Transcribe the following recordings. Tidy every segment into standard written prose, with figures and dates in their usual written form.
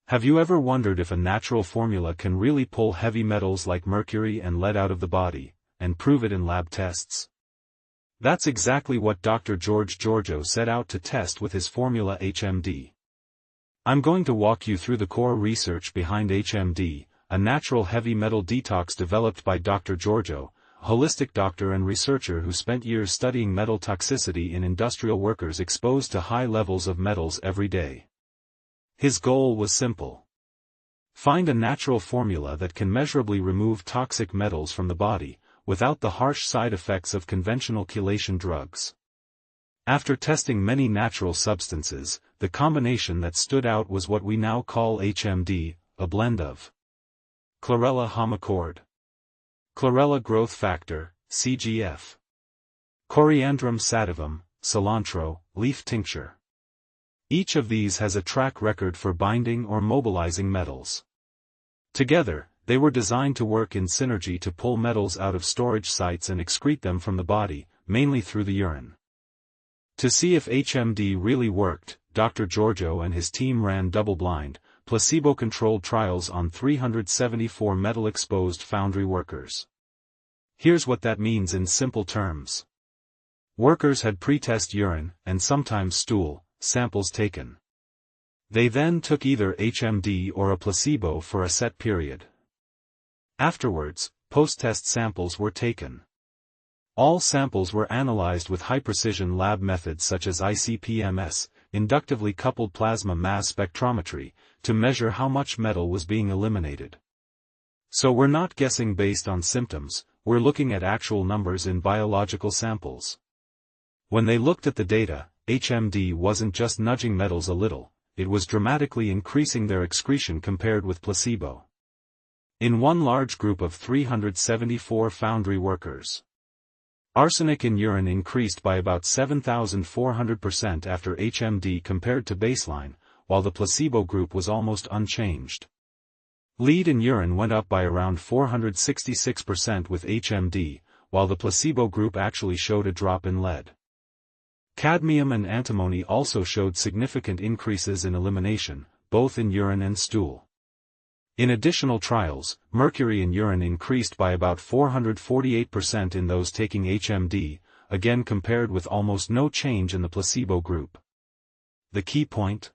Have you ever wondered if a natural formula can really pull heavy metals like mercury and lead out of the body, and prove it in lab tests? That's exactly what Dr. Georgiou set out to test with his formula HMD. I'm going to walk you through the core research behind HMD, a natural heavy metal detox developed by Dr. Georgiou, a holistic doctor and researcher who spent years studying metal toxicity in industrial workers exposed to high levels of metals every day. His goal was simple. Find a natural formula that can measurably remove toxic metals from the body, without the harsh side effects of conventional chelation drugs. After testing many natural substances, the combination that stood out was what we now call HMD, a blend of chlorella homochord, chlorella growth factor, CGF, coriandrum sativum, cilantro, leaf tincture. Each of these has a track record for binding or mobilizing metals. Together, they were designed to work in synergy to pull metals out of storage sites and excrete them from the body, mainly through the urine. To see if HMD really worked, Dr. Georgiou and his team ran double-blind, placebo-controlled trials on 374 metal-exposed foundry workers. Here's what that means in simple terms. Workers had pre-test urine, and sometimes stool, samples taken. They then took either HMD or a placebo for a set period. Afterwards, post-test samples were taken. All samples were analyzed with high-precision lab methods such as ICP-MS, inductively coupled plasma mass spectrometry, to measure how much metal was being eliminated. So we're not guessing based on symptoms, we're looking at actual numbers in biological samples. When they looked at the data, HMD wasn't just nudging metals a little, it was dramatically increasing their excretion compared with placebo. In one large group of 374 foundry workers, arsenic in urine increased by about 7,400% after HMD compared to baseline, while the placebo group was almost unchanged. Lead in urine went up by around 466% with HMD, while the placebo group actually showed a drop in lead. Cadmium and antimony also showed significant increases in elimination, both in urine and stool. In additional trials, mercury in urine increased by about 448% in those taking HMD, again compared with almost no change in the placebo group. The key point?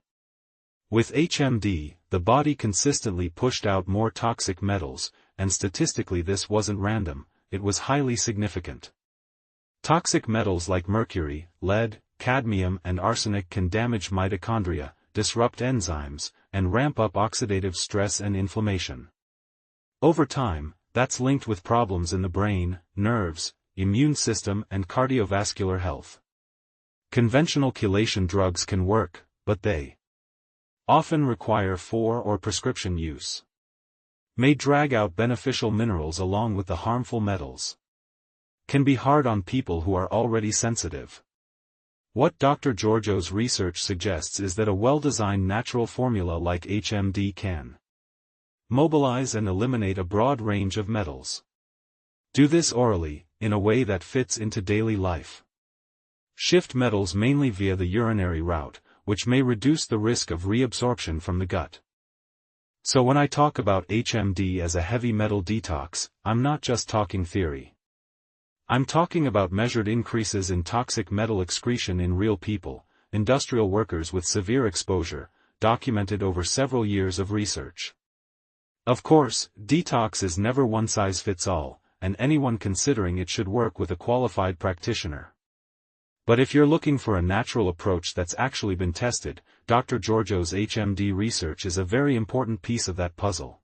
With HMD, the body consistently pushed out more toxic metals, and statistically this wasn't random, it was highly significant. Toxic metals like mercury, lead, cadmium and arsenic can damage mitochondria, disrupt enzymes, and ramp up oxidative stress and inflammation. Over time, that's linked with problems in the brain, nerves, immune system and cardiovascular health. Conventional chelation drugs can work, but they often require or prescription use. May drag out beneficial minerals along with the harmful metals. Can be hard on people who are already sensitive. What Dr. Georgiou's research suggests is that a well-designed natural formula like HMD can mobilize and eliminate a broad range of metals. Do this orally, in a way that fits into daily life. Shift metals mainly via the urinary route, which may reduce the risk of reabsorption from the gut. So when I talk about HMD as a heavy metal detox, I'm not just talking theory. I'm talking about measured increases in toxic metal excretion in real people, industrial workers with severe exposure, documented over several years of research. Of course, detox is never one size fits all, and anyone considering it should work with a qualified practitioner. But if you're looking for a natural approach that's actually been tested, Dr. Georgiou's HMD research is a very important piece of that puzzle.